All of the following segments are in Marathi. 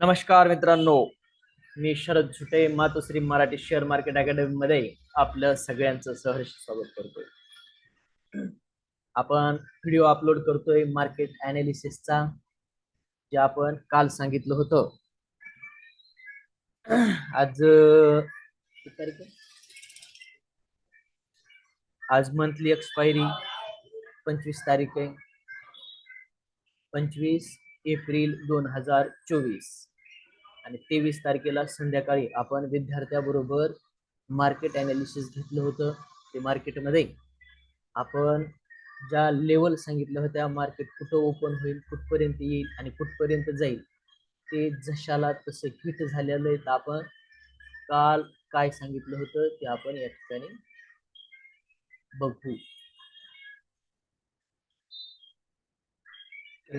नमस्कार मित्रांनो, मी शरद झुटे मातोश्री मराठी शेअर मार्केट अकॅडमी मध्ये आपलं सगळ्यांचं सहर्ष स्वागत करतोय. आपण व्हिडिओ अपलोड करतोय मार्केट अनालिसिसचा, जे आपण काल सांगितलं होतं. आज किती तारीख आहे? आज मंथली एक्सपायरी 25 तारीख आहे, 25 एप्रिल 2024 आणि 23 तारखेला संध्याकाळी आपण विद्यार्थ्याबरोबर मार्केट अनालिसिस घेतलं होतं. ते मार्केटमध्ये आपण ज्या लेवल सांगितल्या होत्या, मार्केट कुठं ओपन होईल, कुठपर्यंत येईल आणि कुठपर्यंत जाईल, ते जशाला तसं हिट झालेलं आहे. तर आपण काल काय सांगितलं होतं ते आपण या ठिकाणी बघू.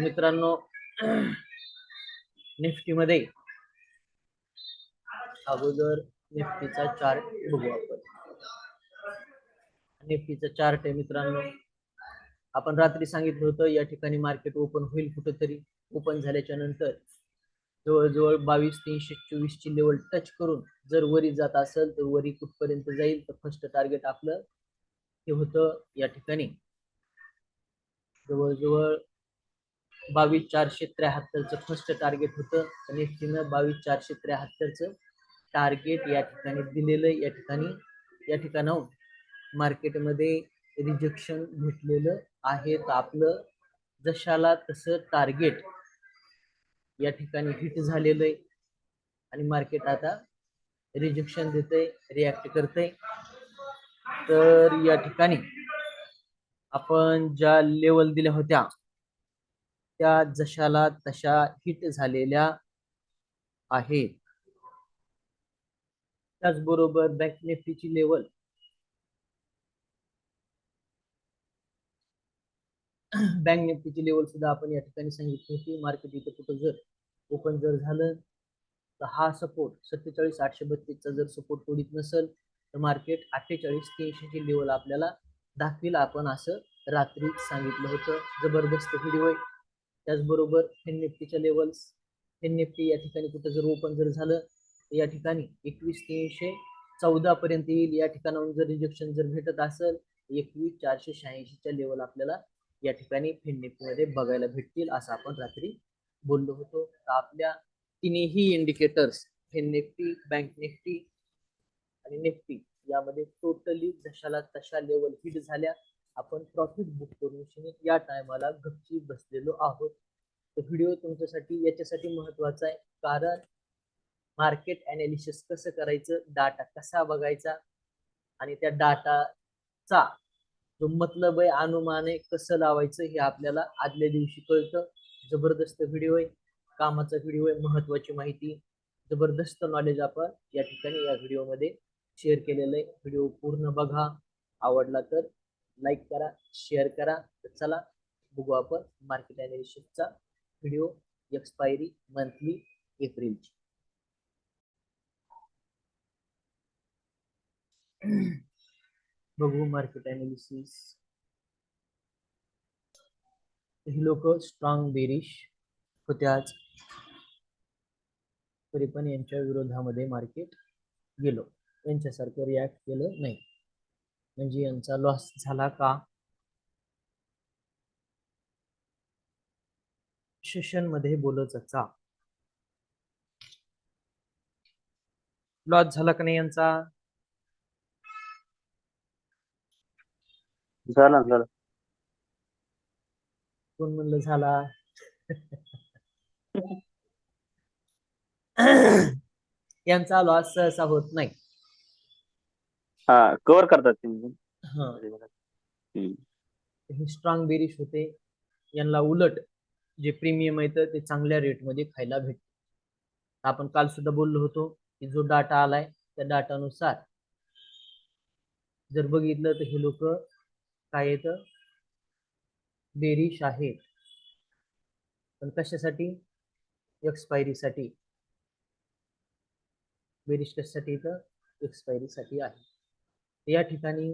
मित्रांनो, निफ्टी मध्ये अगोदर निफ्टीचा चार्ट बघू आपण. निफ्टीचा चार्ट आहे मित्रांनो. आपण रात्री सांगितलं होतं या ठिकाणी मार्केट ओपन होईल कुठेतरी. ओपन झाल्याच्या नंतर जवळजवळ 22,324 ची लेवल टच करून जर वरी जात असेल तर वरी कुठपर्यंत जाईल, तर फर्स्ट टार्गेट आपलं हे होतं या ठिकाणी जवळजवळ 22,473 फर्स्ट टार्गेट होतं. निफ्टीनं 22,473 टार्गेट या ठिकाणी दिलेलं. या ठिकाणाहून मार्केटमध्ये रिजेक्शन भेटलेलं आहे. तर आपलं जशाला तसं टार्गेट या ठिकाणी हिट झालेलं आहे आणि मार्केट आता रिजेक्शन देते, रिॲक्ट करते. तर या ठिकाणी आपण ज्या लेवल दिल्या होत्या त्या जशाला तशा हिट झालेल्या आहेत. त्याचबरोबर बँक निफ्टीची लेवल बँक निफ्टीची लेवल सुद्धा आपण या ठिकाणी सांगितली होती. मार्केट इथे कुठं जर ओपन जर झालं तर हा सपोर्ट 47,832 चा जर सपोर्ट तोडीत नसेल तर मार्केट 48,300 ची लेवल आपल्याला दाखवेल. आपण असं रात्री सांगितलं होतं. जबरदस्त व्हिडिओ आहे. त्याचबरोबर निफ्टीच्या लेवल्स, निफ्टी या ठिकाणी कुठं जर ओपन जर झालं तर या ठिकाणी 21,314 पर्यंत येईल. या ठिकाणाहून जर रिजेक्शन जर भेटत असेल 21,486 च्या लेवल आपल्याला या ठिकाणी निफ्टी मध्ये बघायला भेटतील, असं आपण रात्री बोललो होतो. तर आपल्या तिन्ही इंडिकेटर्स निफ्टी, बँक निफ्टी आणि निफ्टी यामध्ये टोटली जशाला तशा लेवल हिट झाल्या. आपण प्रॉफिट बुक करून या टायमाला गच्ची बसलेलो आहोत. तर व्हिडिओ तुमच्यासाठी याच्यासाठी महत्वाचा आहे, कारण मार्केट अनालिसिस कसं करायचं, डाटा कसा बघायचा आणि त्या डाटाचा जो मतलब आहे, अनुमान आहे, कसं लावायचं हे आपल्याला आदल्या दिवशी कळतं. जबरदस्त व्हिडिओ आहे, कामाचा व्हिडिओ आहे, महत्वाची माहिती, जबरदस्त नॉलेज आपण या ठिकाणी या व्हिडिओ मध्ये शेअर केलेलं आहे. व्हिडिओ पूर्ण बघा, आवडला तर लाईक करा, शेअर करा. तर चला बघू आपण मार्केट अनालिसिसचा व्हिडिओ, एक्सपायरी मंथली एप्रिलची. बघू मार्केट अनालिसिस. ही लोक स्ट्रॉंग बेरिश होते आज, तरी पण यांच्या विरोधामध्ये मार्केट गेलो. यांच्यासारखं रिॲक्ट केलं नाही, म्हणजे यांचा लॉस झाला का? सेशन मध्ये बोलचा लॉस झाला का नाही यांचा? झाला झाला. कोण म्हणलं झाला? यांचा लॉस सहसा होत नाही. हा, कव्हर करतात ते. हा, हे स्ट्रॉंग बेरिश होते. यांना उलट जे प्रीमियम आहे ते चांगल्या रेट मध्ये खायला भेटते. आपण काल सुद्धा बोललो होतो की जो डाटा आलाय त्या डाटानुसार जर बघितलं तर हे लोक काय येतं, बेरिश आहेत. पण कशासाठी? एक्सपायरीसाठी. बेरिश कशासाठी? तर एक्सपायरीसाठी आहे. या ठिकाणी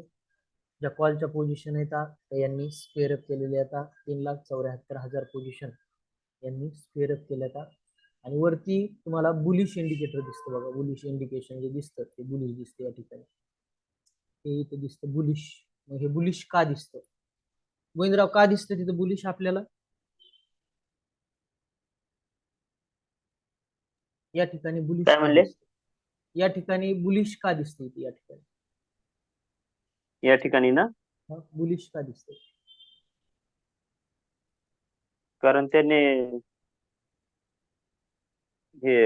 ज्या कॉलच्या पोझिशन येतात यांनी स्क्वेअर अप केलेले आता 3,74,000 पोझिशन यांनी स्क्वेअर अप केल्या. आणि वरती तुम्हाला बुलिश इंडिकेटर दिसतं बघा, बुलिश इंडिकेशन जे दिसतं ते बुलिश दिसतं या ठिकाणी, हे इथे दिसतं बुलिश. मग हे बुलिश का दिसतं गोविंदराव, का दिसतं तिथं बुलिश आपल्याला? या ठिकाणी बुलिश काय का म्हणले? दिसतं? या ठिकाणी बुलिश का दिसते या ठिकाणी? या ठिकाणी ना, बुलिश का दिसते? कारण त्याने हे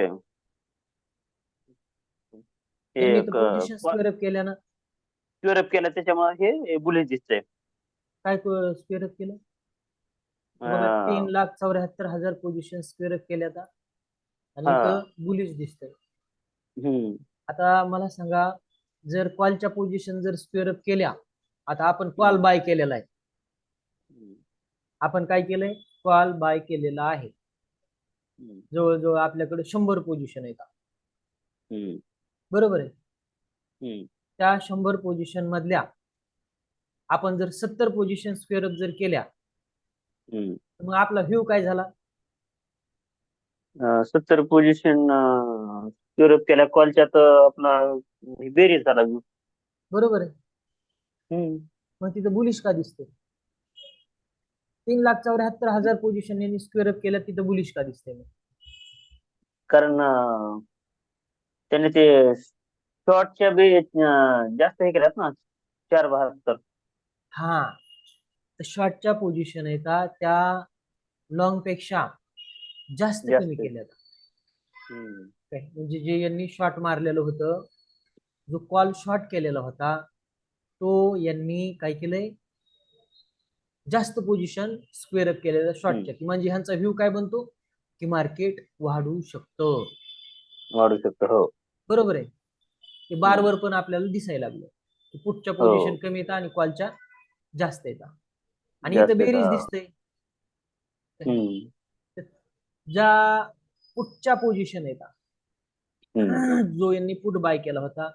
त्यांनी हे तर पोझिशन स्क्वेअर अप केल्या ना. स्क्वेअर अप केला त्याच्यामुळे हे बुलिश दिसतंय. काय स्क्वेअर अप केलं? बघा, अं, 3,74,000 पोझिशन स्क्वेअर अप केल्या आता, आणि हा. इथं बुलिश दिसतंय. हम्म. आता मला सांगा, जर कॉलच्या पोझिशन जर स्क्वेअर अप केल्या, आता आपण कॉल हम्म. बाय केलेला आहे, हम्म. आपण काय केलंय, कॉल बाय केलेला आहे. हम्म. जवळजवळ आपल्याकडे 100 पोझिशन आहेत, हम्म. बरोबर आहे. हम्म. त्या 100 पोझिशन मधल्या आपण जर 70 पोझिशन स्क्वेअर अप जर केल्या, हम्म. तर मग आपला व्ह्यू काय झाला? 70 पोझिशन स्क्वेअर अप केल्या कॉलच्या, तर आपला बेरीज झाला view. बरोबर आहे. हम्म. मग तिथं बुलिश का दिसते? 3,74,000 पोझिशन यांनी स्क्वेअर अप केल्या, तिथं बुलिश का दिसते मग? कारण त्याने ते शॉर्टच्या बी जास्त हे केल्यात ना, 4.72. हा, तर शॉर्टच्या पोझिशन आहे का त्या लॉंग पेक्षा जास्त कमी जास्त. केल्या? हम्म. काय म्हणजे जे यांनी शॉर्ट मारलेलं होतं, जो कॉल शॉर्ट केलेला होता, तो यांनी काय केलंय, जास्त पोझिशन स्क्वेअर अप केलेलं हम्म. शॉर्टच्या, म्हणजे ह्यांचा व्ह्यू काय बनतो की मार्केट वाढू शकतं. वाढू शकतो. हो. बरोबर आहे. ते हम्म. बारवर पण आपल्याला दिसायला लागलं की पुटच्या पोझिशन हो. कमी येतात आणि कॉलच्या जास्त येतात, आणि इथं जास्त बेरीज दिसते. हम्म. ज्या पुटच्या पोझिशन येतात, हम्म. जो यांनी पुट बाय केला होता,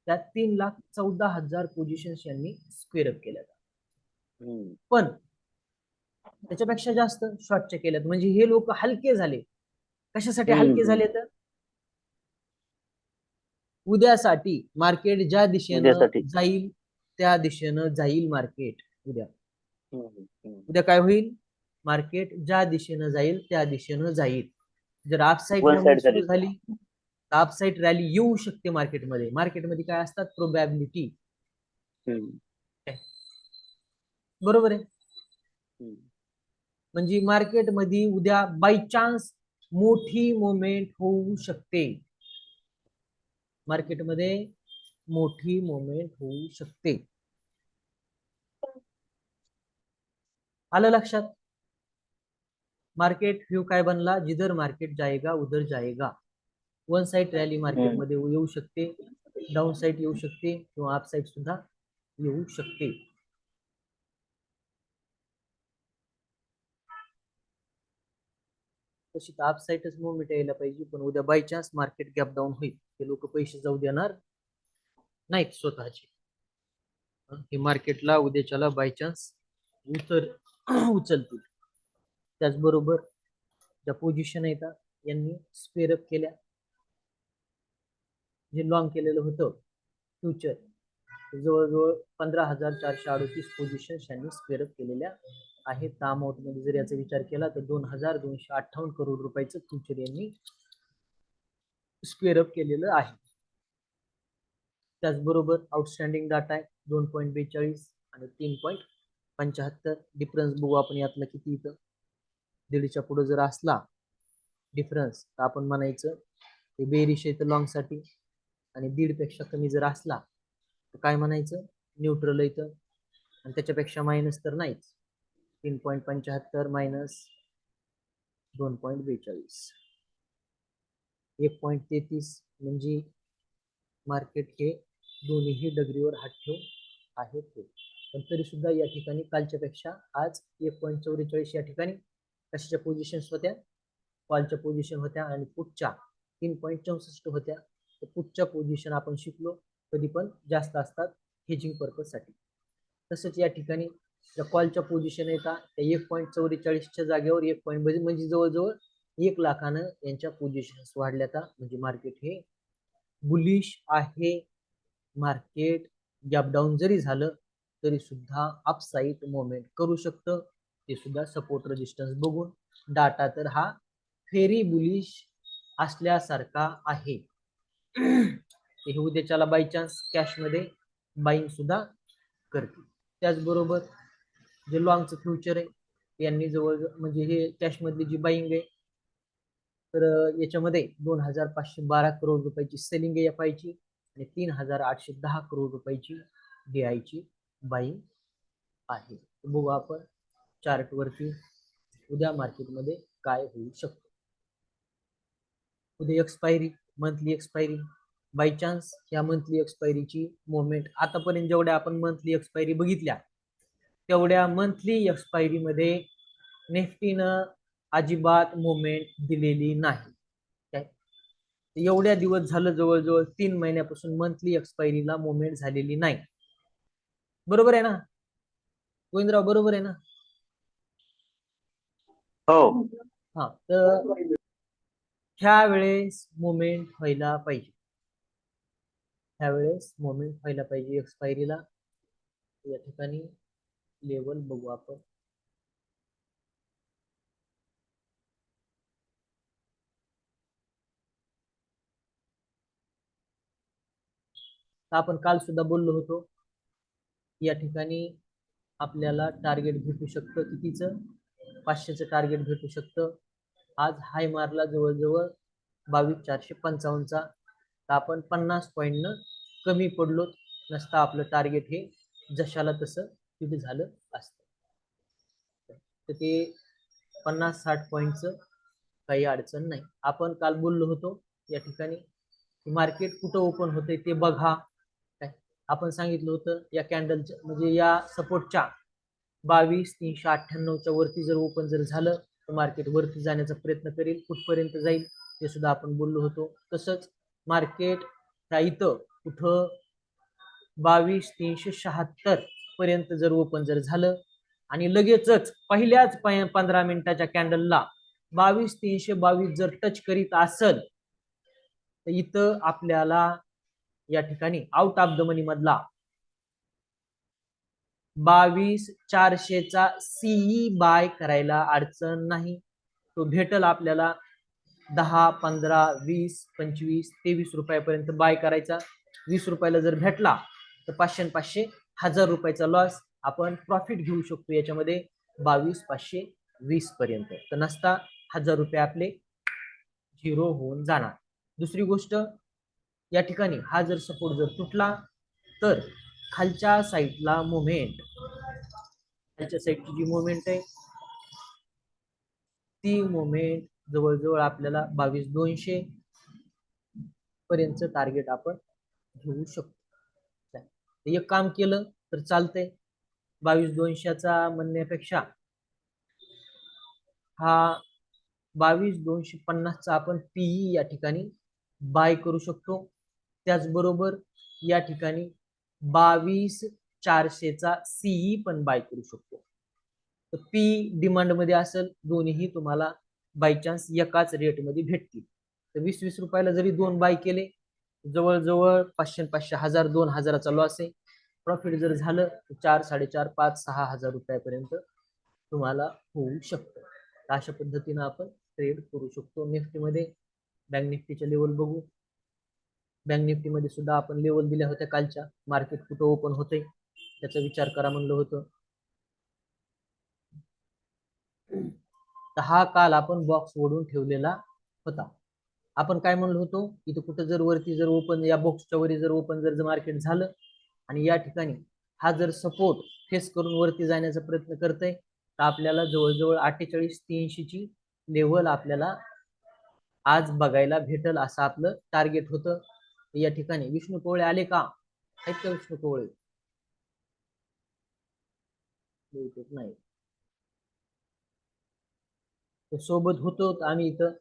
त्या 3,14,000 पोझिशन यांनी स्क्वेअर अप केल्या, हम्म. पण त्याच्यापेक्षा जास्त शॉर्टच्या केल्यात. म्हणजे हे लोक हलके झाले. कशासाठी हलके हम्म. झाले? तर उद्यासाठी मार्केट ज्या दिशेनं उद्यासाठी. जाईल त्या दिशेनं जाईल मार्केट. उद्या हम्म. हम्म. उद्या काय होईल? मार्केट ज्या दिशेनं जाईल त्या दिशेनं जाईल. जर अपसाईड वन मुवमेंट साइड सुरू झाली. झाली तर अपसाईड रॅली येऊ शकते मार्केटमध्ये. मार्केटमध्ये काय असतात? प्रोबॅबिलिटी. हम्म. बरोबर आहे. हम्म. म्हणजे मार्केटमध्ये उद्या बाय चान्स मोठी मुवमेंट होऊ शकते. मार्केटमध्ये मोठी मुवमेंट होऊ शकते. आलं लक्षात? मार्केट व्यू काय बनला? जिधर मार्केट जाएगा उधर जाएगा. वन साइड रॅली हम्म. मार्केटमध्ये येऊ शकते, डाऊन साइड येऊ शकते, किंवा अप साइड सुद्धा येऊ शकते. तशी तर अप साइडच मुवमेंट यायला पाहिजे, पण उद्या by chance market gap down होईल. ते लोक पैसे जाऊ देणार नाहीत स्वतःचे. हे मार्केटला उद्याच्याला बाय चान्स उचलतील. त्याचबरोबर ज्या पोझिशन येतात यांनी स्क्वेअर अप केल्या, जे लॉंग केलेलं होतं फ्युचर, जवळजवळ 15,438 पोझिशन यांनी स्क्वेअर अप केलेल्या आहेत. त्या अमाऊंट मध्ये जर याचा विचार केला तर 2,258 करोड रुपयाचं फ्युचर यांनी स्क्वेअर अप केलेलं आहे. त्याचबरोबर आउटस्टँडिंग डाटा आहे 2.42 आणि 3.75. डिफरन्स बघू आपण यातला किती. इथं दीडच्या पुढे जर असला डिफरन्स तर आपण म्हणायचं ते बेरिश आहे लॉंग साठी, आणि 1.5 पेक्षा कमी जर असला तर काय म्हणायचं? न्यूट्रल इथं, आणि त्याच्यापेक्षा मायनस तर नाहीच. 3.75 मायनस 2.42, 1.33 म्हणजे मार्केट हे दोन्ही डगरीवर हात ठेवून आहे ते. पण तरी सुद्धा या ठिकाणी कालच्या पेक्षा आज 1.44 या ठिकाणी कशाच्या पोझिशन्स होत्या? कॉलच्या पोझिशन होत्या, आणि पुटच्या 3.64 होत्या. तर पुटच्या पोझिशन आपण शिकलो कधी पण जास्त असतात हेजिंग पर्पज साठी. तसंच या ठिकाणी कॉलच्या पोझिशन येतात त्या 1.44च्या जागेवर 1 पॉईंट म्हणजे जवळजवळ 1 लाखानं यांच्या पोझिशन्स वाढल्यात, म्हणजे मार्केट हे बुलिश आहे. मार्केट गॅप डाऊन जरी झालं तरी सुद्धा अपसाईड मोमेंट करू शकतं, ते सुद्धा सपोर्ट रेजिस्टन्स बघून. डाटा तर हा फेरी बुलिश असल्यासारखा आहे. हे उद्याच्याला बाय चान्स कॅशमध्ये बाईंग सुद्धा करतील. त्याचबरोबर जे लॉंगचं फ्युचर आहे यांनी जवळ म्हणजे हे कॅशमधली जी बाईंग आहे, तर याच्यामध्ये 2512 करोड रुपयाची सेलिंग आहे एफ आयची आणि 3810 करोड रुपयाची डीआयची बाईंग आहे. बघू आपण चार्ट वरती उद्या मार्केटमध्ये काय होऊ शकतं. उद्या expiry, monthly expiry. By chance या मंथली एक्सपायरीची मोमेंट आतापर्यंत जेवढ्या आपण मंथली एक्सपायरी बघितल्या तेवढ्या मंथली एक्सपायरी मध्ये निफ्टीनं अजिबात मोमेंट दिलेली नाही. एवढ्या दिवस झालं, जवळजवळ 3 महिन्यापासून मंथली एक्सपायरीला मोमेंट झालेली नाही. बरोबर आहे ना गोविंदराव, बरोबर आहे ना? हो. हा, तर ह्या वेळेस मोमेंट व्हायला पाहिजे. ह्यावेळेस मोमेंट व्हायला पाहिजे एक्सपायरीला. या ठिकाणी लेवल बघू आपण. आपण काल सुद्धा बोललो होतो, या ठिकाणी आपल्याला टार्गेट भेटू शकतं कितीचं, 500चं टार्गेट भेटू शकतं. आज हाय मारला जवळजवळ 22,455चा, तर आपण 50 पॉईंटनं कमी पडलो नसता आपलं टार्गेट हे जशाला तसं तिथे झालं असतं. तर ते 50-60 पॉईंटचं काही अडचण नाही. आपण काल बोललो होतो या ठिकाणी मार्केट कुठं ओपन होते ते बघा. काय आपण सांगितलं होतं, या कॅन्डलच्या म्हणजे या सपोर्टच्या 22,398च्या वरती जर ओपन जर झालं तर मार्केट वरती जाण्याचा प्रयत्न करेल. कुठपर्यंत जाईल ते सुद्धा आपण बोललो होतो. तसंच मार्केट त्या इथं कुठं 22,376 पर्यंत जर ओपन जर झालं आणि लगेचच पहिल्याच 15 मिनिटाच्या कॅन्डलला 22,322 जर टच करीत असेल तर इथं आपल्याला या ठिकाणी आउट ऑफ द मनी मधला 22,400चा सीई बाय करायला अडचण नाही. तो भेटल आपल्याला 10, 15, 20, 25, 23 रुपयापर्यंत बाय करायचा. 20 रुपयाला जर भेटला तर 500 1000 रुपयाचा लॉस आपण प्रॉफिट घेऊ शकतो याच्यामध्ये 22,520 पर्यंत. तर नसता 1000 रुपये आपले झिरो होऊन जाणार. दुसरी गोष्ट, या ठिकाणी हा जर सपोर्ट जर तुटला तर खालच्या साईडला मुवमेंट, खालच्या साईडची जी मुवमेंट आहे ती मुवमेंट जवळजवळ आपल्याला 22,200 पर्यंत टार्गेट आपण घेऊ शकतो. एक काम केलं तर चालतंय. 22,200चा म्हणण्यापेक्षा हा 22,250चा आपण पीई या ठिकाणी बाय करू शकतो. त्याचबरोबर या ठिकाणी 22,400चा सीई पण बाय करू शकतो. तर पी डिमांड मध्ये असेल, दोन्ही तुम्हाला बाय चान्स एकाच रेट मध्ये भेटतील. तर 20-20 रुपयाला जरी दोन बाय केले जवळजवळ 500-500 1000 2000चा लॉस आहे. प्रॉफिट जर झालं तर 4, 4.5, 5, 6,000 रुपयापर्यंत तुम्हाला होऊ शकतं. अशा पद्धतीने आपण ट्रेड करू शकतो. निफ्टीमध्ये बँक निफ्टीच्या लेवल बघू. बँक निफ्टी मध्ये सुद्धा आपण लेवल दिल्या होत्या कालच्या. मार्केट कुठं ओपन होते त्याचा विचार करा म्हणलं होतं. तर हा काल आपण बॉक्स ओढून ठेवलेला होता. आपण काय म्हणलो होतो, इथं कुठं जर वरती जर ओपन या बॉक्सच्या वरी जर ओपन जर मार्केट झालं आणि या ठिकाणी हा जर सपोर्ट फेस करून वरती जाण्याचा प्रयत्न करतंय तर आपल्याला जवळजवळ 48,300 ची लेवल आपल्याला आज बघायला भेटल असं आपलं टार्गेट होतं. या ठिकाणी विष्णू कोवळे आले का? आहेत का विष्णू कोवळे? नाही. सोबत होतो आम्ही इथं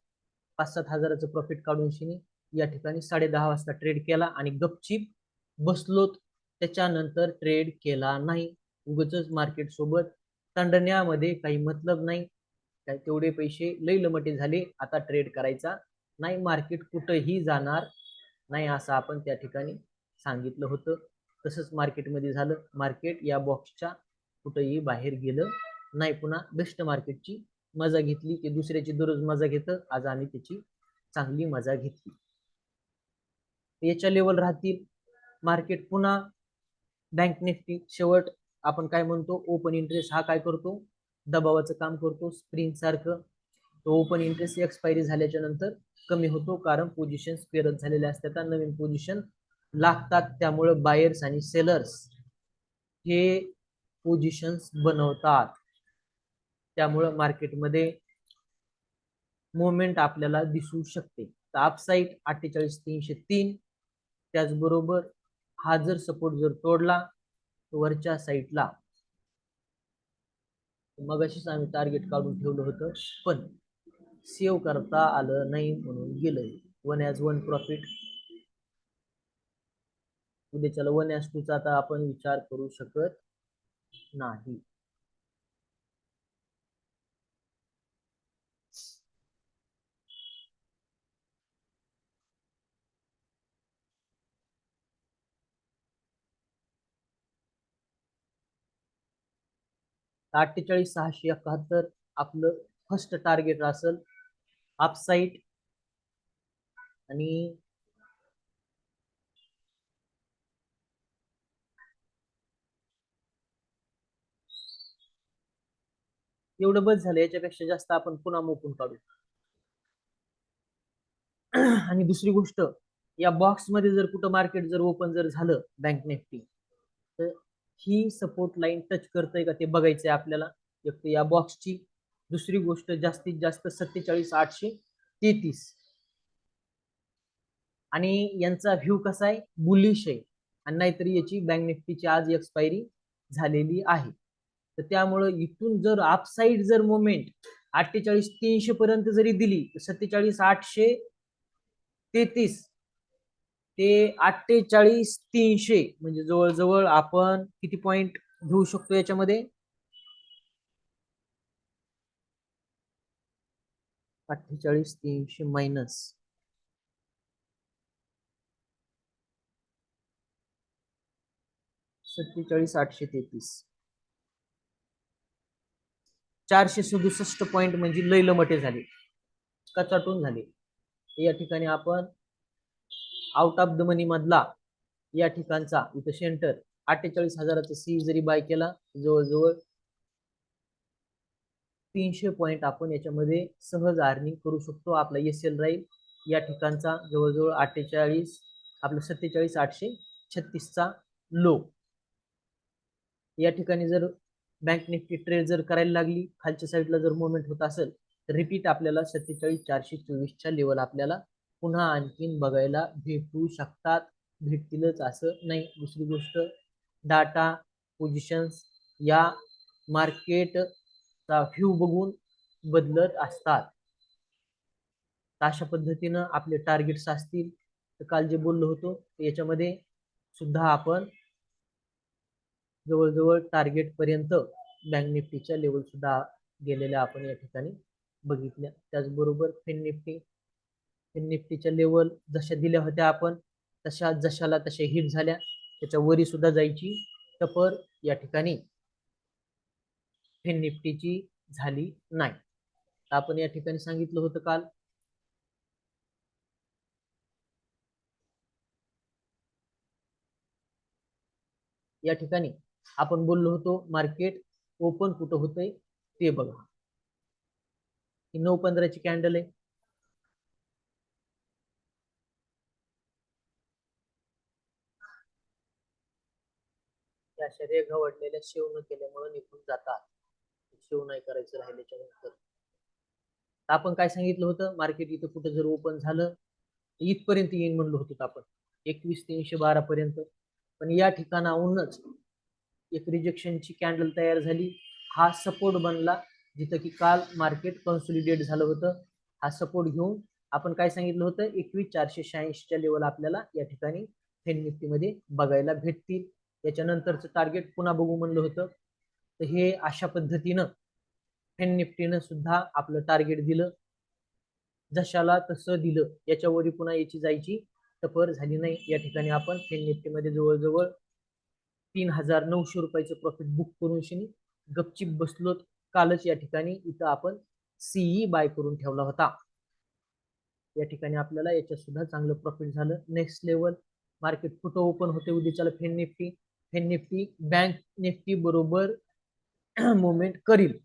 5-7 हजाराचं प्रॉफिट काढून शिनी या ठिकाणी 10:30 वाजता ट्रेड केला आणि गपचीप बसलोत. त्याच्यानंतर ट्रेड केला नाही. उगाचच मार्केट सोबत तंडण्यामध्ये काही मतलब नाही. काय तेवढे पैसे लई लमटे झाले, आता ट्रेड करायचा नाही, मार्केट कुठंही जाणार नाही असं आपण त्या ठिकाणी सांगितलं होतं. तसंच मार्केटमध्ये झालं. मार्केट या बॉक्सच्या कुठंही बाहेर गेलं नाही. पुन्हा बेस्ट मार्केटची मजा घेतली. ते दुसऱ्याची दररोज मजा घेतं, आज आम्ही त्याची चांगली मजा घेतली. याच्या लेवल राहतील. मार्केट पुन्हा बँक निफ्टी शेवट आपण काय म्हणतो, ओपन इंटरेस्ट हा काय करतो, दबावाचं काम करतो स्प्रिंग सारखं. तो ओपन इंटरेस्ट एक्सपायरी झाल्याच्या नंतर कमी होतो, कारण पोझिशन पेरत झालेल्या असतात, नवीन पोझिशन लागतात. त्यामुळे बायर्स आणि सेलर्स हे पोझिशन्स बनवतात. त्यामुळे मार्केटमध्ये मुवमेंट आपल्याला दिसू शकते. तर अपसाईड 48,303. त्याचबरोबर हा जर सपोर्ट जर तोडला वरच्या साईडला, मग अशीच आम्ही टार्गेट काढून ठेवलं होतं, पण सेव्ह करता आलं नाही म्हणून गेलंय. 1 प्रॉफिट. उद्याच्याला 1:2 आता आपण विचार करू शकत नाही. तर 48,671 आपलं फर्स्ट टार्गेट असेल अपसाईड. आणि एवढं बस झालं, याच्यापेक्षा जास्त आपण पुन्हा मोकून काढू. आणि दुसरी गोष्ट, या बॉक्स मध्ये जर कुठं मार्केट जर ओपन जर झालं बँक निफ्टी, तर ही सपोर्ट लाईन टच करतंय का ते बघायचंय आपल्याला, एक तर या बॉक्सची. दुसरी गोष्ट, जास्तीत जास्त 47,833. आणि यांचा व्ह्यू कसा आहे, बुलिश आहे. आणि नाहीतरी याची बँक निफ्टीची आज एक्सपायरी झालेली आहे. तर त्यामुळे इथून जर अपसाईड जर मोमेंट 48,300 पर्यंत जरी दिली, तर 47,833 ते 48,300 म्हणजे जवळजवळ आपण किती पॉइंट घेऊ शकतो याच्यामध्ये, 48,300 मायनस 47,833, 467 पॉइंट म्हणजे लय लमटे झाले, कचाटून झाले. या ठिकाणी आपण आउट ऑफ द मनी मधला या ठिकाणचा इथं सेंटर 48,000चा सी जरी बाय केला, जवळजवळ 300 पॉइंट आपण याच्यामध्ये सहज अर्निंग करू शकतो. आपला एल राहील या ठिकाणचा जवळजवळ 48, आपलं 47,836चा लो. या ठिकाणी जर बँक निफ्टी ट्रेड जर करायला लागली, खालच्या साईडला जर मुवमेंट होत असेल, तर रिपीट आपल्याला 47,424च्या लेवल आपल्याला पुन्हा आणखीन बघायला भेटू शकतात. भेटतीलच असं नाही. दुसरी गोष्ट, डाटा पोझिशन्स या मार्केटचा व्ह्यू बघून बदलत असतात. अशा पद्धतीनं आपले टार्गेट्स असतील. तर काल जे बोललो होतो याच्यामध्ये सुद्धा आपण जवळजवळ टार्गेट पर्यंत बँक निफ्टीच्या लेवल सुद्धा गेलेल्या आपण या ठिकाणी बघितल्या. त्याचबरोबर फिन निफ्टीच्या लेवल जशा दिल्या होत्या आपण, तशा जशाला तशा हिट झाल्या, त्याच्या वरी सुद्धा जायची टपर या ठिकाणी फिन निफ्टीची झाली नाही. आपण या ठिकाणी सांगितलं होतं काल, या ठिकाणी आपण बोललो होतो मार्केट ओपन कुठं होतंय ते बघा. ही 9:15ची कॅन्डल आहे. अशा रेघा वडलेल्या शेव न केल्यामुळे निघून जातात. शेव नाही करायचं राहिल्याच्या नंतर. आपण काय सांगितलं होतं, मार्केट इथं कुठं जर ओपन झालं इथपर्यंत येईन म्हणलो होतो आपण, 21,312 पर्यंत. पण या ठिकाणाहूनच एक रिजेक्शनची कॅन्डल तयार झाली. हा सपोर्ट बनला, जिथं की काल मार्केट कन्सोलिडेट झालं होतं. हा सपोर्ट घेऊन आपण काय सांगितलं होतं, 21,486च्या लेवल आपल्याला या ठिकाणी फिन निफ्टीमध्ये बघायला भेटतील. याच्यानंतरचं टार्गेट पुन्हा बघू म्हणलं होतं. तर हे अशा पद्धतीनं फेन निफ्टीनं सुद्धा आपलं टार्गेट दिलं, जशाला तसं दिलं, याच्यावर पुन्हा याची जायची टपर झाली नाही. या ठिकाणी आपण फेन निफ्टी मध्ये जवळजवळ 3,900 रुपयाचं प्रॉफिट बुक करून शनी गपचिप बसलो. कालच या ठिकाणी इथं आपण सीई बाय करून ठेवला होता. या ठिकाणी आपल्याला याच्यात सुद्धा चांगलं प्रॉफिट झालं. नेक्स्ट लेवल मार्केट कुठं ओपन होते उद्याच्याला फेन निफ्टी बँक निफ्टी बरोबर मुवमेंट करील.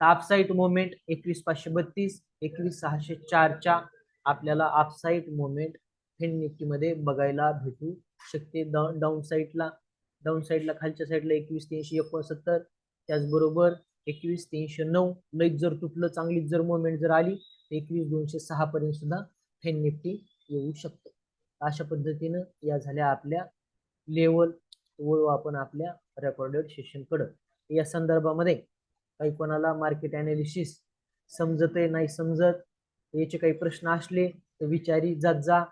अपसाईड मुवमेंट 21,532 21,604च्या आपल्याला अपसाईड मुवमेंट फेन निफ्टी मध्ये बघायला भेटू शकते. डाऊन साईडला खालच्या साईडला 21,369, त्याचबरोबर 21,309 लईच जर तुटलं, चांगलीच जर मुवमेंट जर आली 21,206 पर्यंत सुद्धा फेन निफ्टी येऊ शकतं. अशा पद्धतीनं या झाल्या आपल्या लेवल. वळू आपण आपल्या रेकॉर्डेड सेशन कडे. या संदर्भामध्ये काही कोणाला मार्केट अनालिसिस समजत नाही समजत, याचे काही प्रश्न असले तर विचारी जात जा.